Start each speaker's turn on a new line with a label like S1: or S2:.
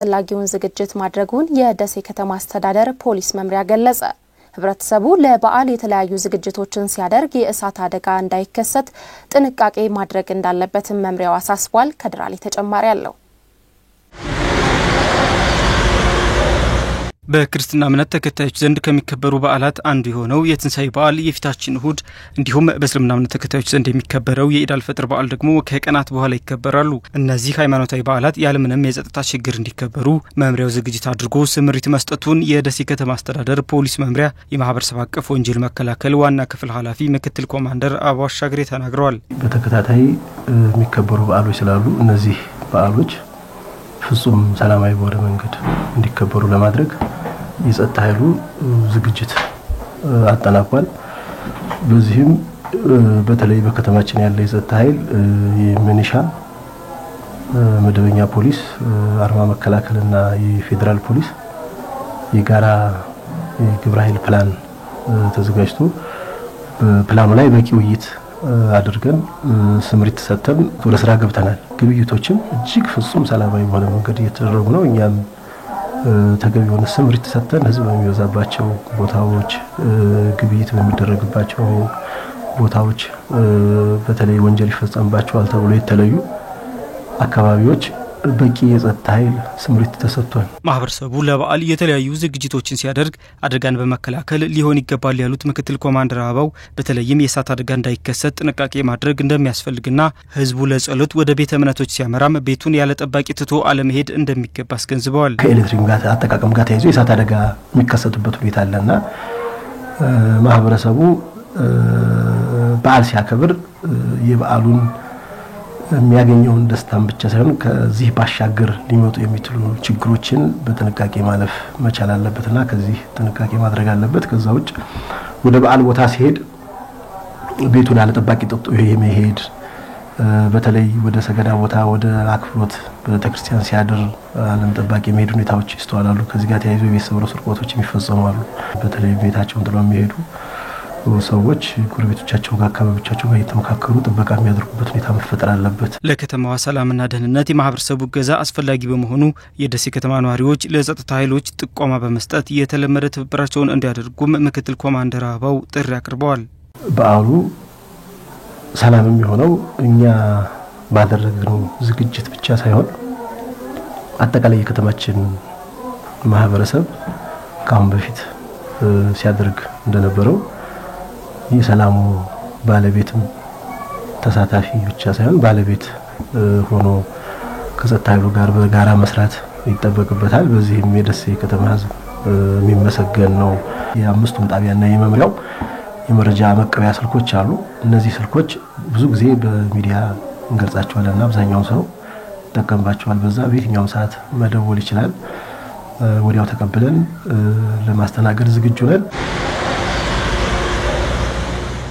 S1: ላጊውን ዝግጅት ማድረጉን የደሴ ከተማ አስተዳደር ፖሊስ መምሪያ ገለጸ። ህብረተሰቡ ለበዓል የተለያዩ ዝግጅቶችን ሲያደርግ የእሳት አደጋ እንዳይከሰት ጥንቃቄ ማድረግ እንዳለበት መምሪያው አሳስቧል። ከድራሊ ተጨማሪ አለው።
S2: በክርስትና እምነት ተከታዮች ዘንድ ከሚከበሩ በዓላት አንዱ የሆነው የትንሳኤ በዓል የፊታችን እሁድ እንዲሁም በእስልምና እምነት ተከታዮች ዘንድ የሚከበረው የኢድ አልፈጥር በዓል ደግሞ ከቀናት በኋላ ይከበራሉ። እነዚህ ሃይማኖታዊ በዓላት ያለምንም የጸጥታ ችግር እንዲከበሩ መምሪያው ዝግጅት አድርጎ ስምሪት መስጠቱን የደሴ ከተማ አስተዳደር ፖሊስ መምሪያ የማህበረሰብ አቀፍ ወንጀል መከላከል ዋና ክፍል ኃላፊ ምክትል ኮማንደር አባሽ ሻግሬ ተናግረዋል።
S3: በተከታታይ የሚከበሩ በዓሎች ስላሉ እነዚህ በዓሎች ፍጹም ሰላማዊ በሆነ መንገድ እንዲከበሩ ለማድረግ የጸጥታ ኃይሉ ዝግጅት አጠናቋል። በዚህም በተለይ በከተማችን ያለ የጸጥታ ኃይል የሚኒሻ መደበኛ ፖሊስ አርማ መከላከልና የፌደራል ፖሊስ የጋራ ግብረ ኃይል ፕላን ተዘጋጅቶ በፕላኑ ላይ በቂ ውይይት አድርገን ስምሪት ሰጥተን ወደ ስራ ገብተናል። ግብይቶችም እጅግ ፍጹም ሰላማዊ በሆነ መንገድ እየተደረጉ ነው። እኛም ተገቢውን ስምሪት ሰጥተን ህዝብ በሚበዛባቸው ቦታዎች ግብይት በሚደረግባቸው ቦታዎች በተለይ ወንጀል ይፈጸምባቸዋል ተብሎ የተለዩ አካባቢዎች በቂ የጸጥታ ኃይል ስምሪት ተሰጥቷል።
S2: ማህበረሰቡ ለበዓል የተለያዩ ዝግጅቶችን ሲያደርግ አደጋን በመከላከል ሊሆን ይገባል ያሉት ምክትል ኮማንደር አባው በተለይም የእሳት አደጋ እንዳይከሰት ጥንቃቄ ማድረግ እንደሚያስፈልግና ህዝቡ ለጸሎት ወደ ቤተ እምነቶች ሲያመራም ቤቱን ያለ ጠባቂ ትቶ አለመሄድ እንደሚገባ አስገንዝበዋል።
S3: ከኤሌክትሪክ ጋር አጠቃቀም ጋር ተያይዞ የእሳት አደጋ የሚከሰትበት ሁኔታ አለና ማህበረሰቡ በዓል ሲያከብር የበዓሉን የሚያገኘውን ደስታን ብቻ ሳይሆን ከዚህ ባሻገር ሊመጡ የሚችሉ ችግሮችን በጥንቃቄ ማለፍ መቻል አለበትና ከዚህ ጥንቃቄ ማድረግ አለበት። ከዛው ውጭ ወደ በዓል ቦታ ሲሄድ ቤቱን ያለ ጠባቂ ጥጦ መሄድ በተለይ ወደ ሰገዳ ቦታ ወደ አክፍሮት ቤተክርስቲያን ሲያድር አለም ጠባቂ መሄድ ሁኔታዎች ይስተዋላሉ። ከዚህ ጋር ተያይዞ የቤት ሰብሮ ስርቆቶች የሚፈጸሙ አሉ። በተለይ ቤታቸውን ጥለው የሚሄዱ ሰዎች ጎረቤቶቻቸው ጋር አካባቢዎቻቸው ጋር እየተመካከሩ ጥበቃ የሚያደርጉበት ሁኔታ መፈጠር አለበት።
S2: ለከተማዋ ሰላምና ደህንነት የማህበረሰቡ እገዛ አስፈላጊ በመሆኑ የደሴ ከተማ ነዋሪዎች ለጸጥታ ኃይሎች ጥቆማ በመስጠት የተለመደ ትብብራቸውን እንዲያደርጉም ምክትል ኮማንደር አባው ጥሪ አቅርበዋል።
S3: በዓሉ ሰላም የሚሆነው እኛ ባደረግነው ዝግጅት ብቻ ሳይሆን አጠቃላይ የከተማችን ማህበረሰብ ካሁን በፊት ሲያደርግ እንደነበረው የሰላሙ ባለቤትም ተሳታፊ ብቻ ሳይሆን ባለቤት ሆኖ ከጸጥታ ኃይሉ ጋር በጋራ መስራት ይጠበቅበታል። በዚህም የደሴ ከተማ ህዝብ የሚመሰገን ነው። የአምስቱም ጣቢያና የመምሪያው የመረጃ መቀበያ ስልኮች አሉ። እነዚህ ስልኮች ብዙ ጊዜ በሚዲያ እንገልጻቸዋልና አብዛኛው ሰው ተጠቀምባቸዋል። በዛ በየትኛውም ሰዓት መደወል ይችላል። ወዲያው ተቀብለን ለማስተናገድ ዝግጁ ነን።